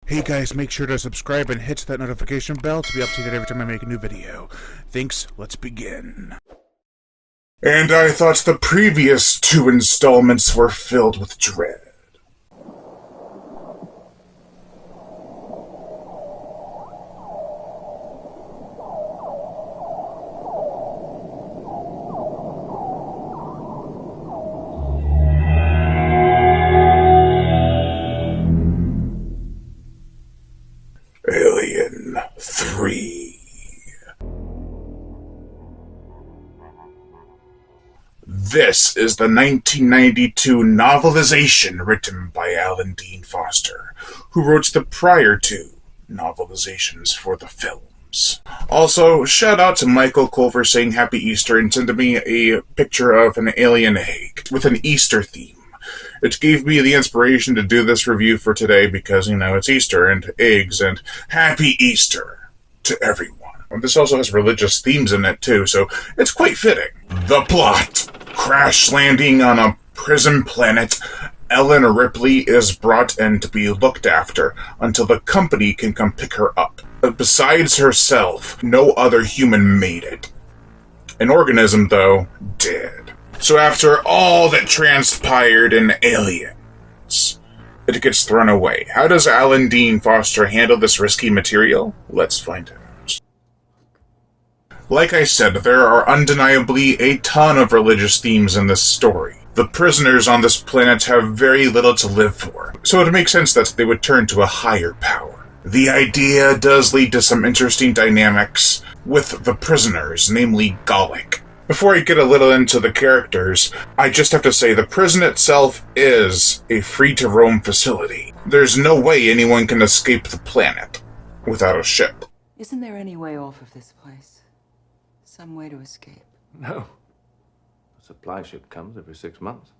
Hey guys, make sure to subscribe and hit that notification bell to be updated every time I make a new video. Thanks, let's begin. And I thought the previous two installments were filled with dread. Alien 3. This is the 1992 novelization written by Alan Dean Foster, who wrote the prior two novelizations for the films. Also, shout out to Michael Culver saying Happy Easter and sending me a picture of an alien egg with an Easter theme. It gave me the inspiration to do this review for today because, it's Easter and eggs and Happy Easter to everyone. And this also has religious themes in it too, so it's quite fitting. The plot. Crash landing on a prison planet, Ellen Ripley is brought in to be looked after until the company can come pick her up. But besides herself, no other human made it. An organism, though, did. So after all that transpired in Aliens, it gets thrown away. How does Alan Dean Foster handle this risky material? Let's find out. Like I said, there are undeniably a ton of religious themes in this story. The prisoners on this planet have very little to live for, so it makes sense that they would turn to a higher power. The idea does lead to some interesting dynamics with the prisoners, namely Gallic. Before I get a little into the characters, I just have to say the prison itself is a free-to-roam facility. There's no way anyone can escape the planet without a ship. Isn't there any way off of this place? Some way to escape? No. A supply ship comes every 6 months.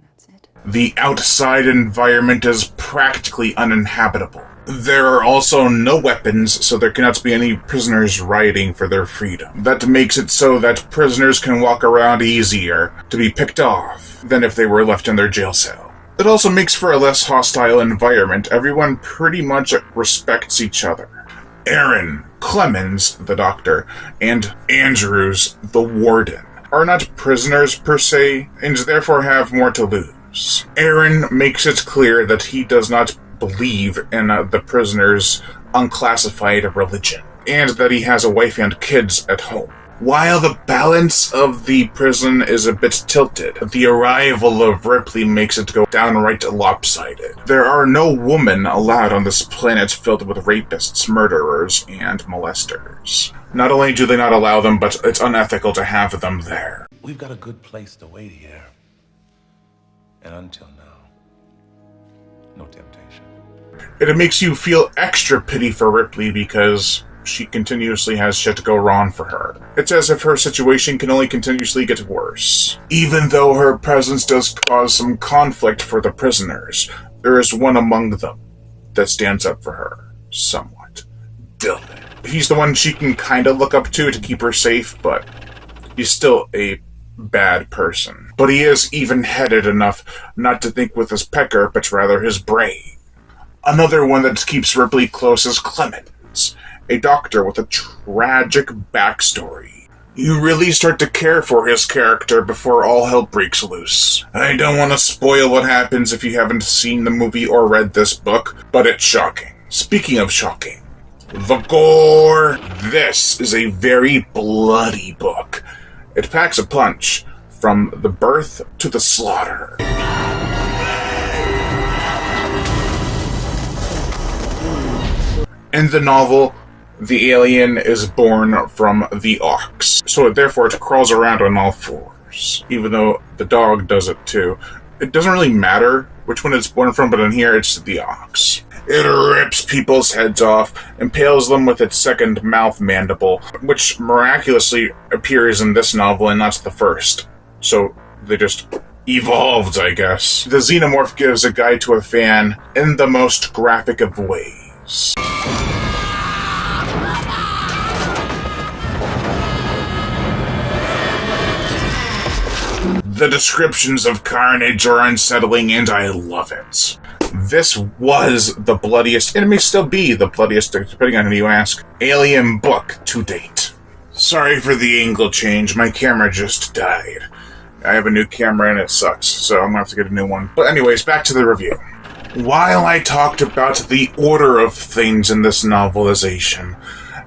That's it. The outside environment is practically uninhabitable. There are also no weapons, so there cannot be any prisoners rioting for their freedom. That makes it so that prisoners can walk around easier to be picked off than if they were left in their jail cell. It also makes for a less hostile environment. Everyone pretty much respects each other. Aaron, Clemens, the doctor, and Andrews, the warden, are not prisoners per se, and therefore have more to lose. Aaron makes it clear that he does not believe in the prisoners' unclassified religion, and that he has a wife and kids at home. While the balance of the prison is a bit tilted, the arrival of Ripley makes it go downright lopsided. There are no women allowed on this planet filled with rapists, murderers, and molesters. Not only do they not allow them, but it's unethical to have them there. We've got a good place to wait here. And until now, no temptation. It makes you feel extra pity for Ripley because she continuously has shit go wrong for her. It's as if her situation can only continuously get worse. Even though her presence does cause some conflict for the prisoners, there is one among them that stands up for her, somewhat. Dylan. He's the one she can kinda look up to keep her safe, but he's still a bad person. But he is even-headed enough not to think with his pecker, but rather his brain. Another one that keeps Ripley close is Clemens, a doctor with a tragic backstory. You really start to care for his character before all hell breaks loose. I don't want to spoil what happens if you haven't seen the movie or read this book, but it's shocking. Speaking of shocking, the gore. This is a very bloody book. It packs a punch, from the birth to the slaughter. In the novel, the alien is born from the ox, so therefore it crawls around on all fours, even though the dog does it too. It doesn't really matter which one it's born from, but in here it's the ox. It rips people's heads off, impales them with its second mouth mandible, which miraculously appears in this novel and not the first. So they just evolved, I guess. The xenomorph gives a guide to a fan in the most graphic of ways. The descriptions of carnage are unsettling, and I love it. this was the bloodiest, and it may still be the bloodiest, depending on who you ask, Alien book to date. Sorry for the angle change, my camera just died. I have a new camera and it sucks, so I'm gonna have to get a new one. But anyways, back to the review. While I talked about the order of things in this novelization,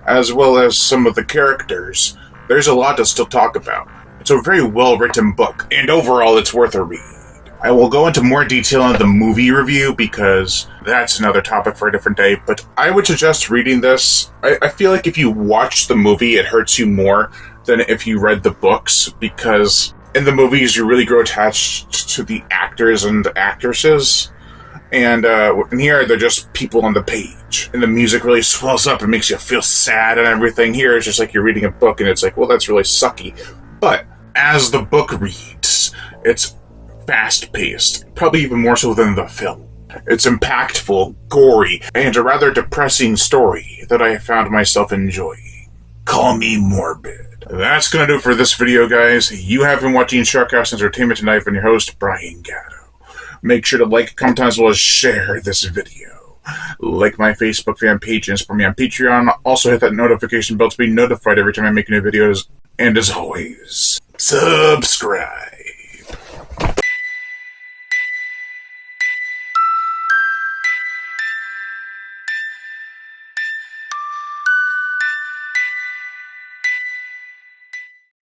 as well as some of the characters, there's a lot to still talk about. It's a very well-written book, and overall it's worth a read. I will go into more detail in the movie review, because that's another topic for a different day, but I would suggest reading this. I feel like if you watch the movie, it hurts you more than if you read the books, because in the movies you really grow attached to the actors and actresses, and in here they're just people on the page, and the music really swells up and makes you feel sad and everything. Here it's just like you're reading a book, and it's like, well, that's really sucky. But as the book reads, it's fast-paced, probably even more so than the film. It's impactful, gory, and a rather depressing story that I found myself enjoying. Call me morbid. That's gonna do it for this video, guys. You have been watching Sharkhouse Entertainment tonight. I've been your host, Brian Gatto. Make sure to like, comment, as well as share this video. Like my Facebook fan page and support me on Patreon. Also hit that notification bell to be notified every time I make new videos. And as always, subscribe.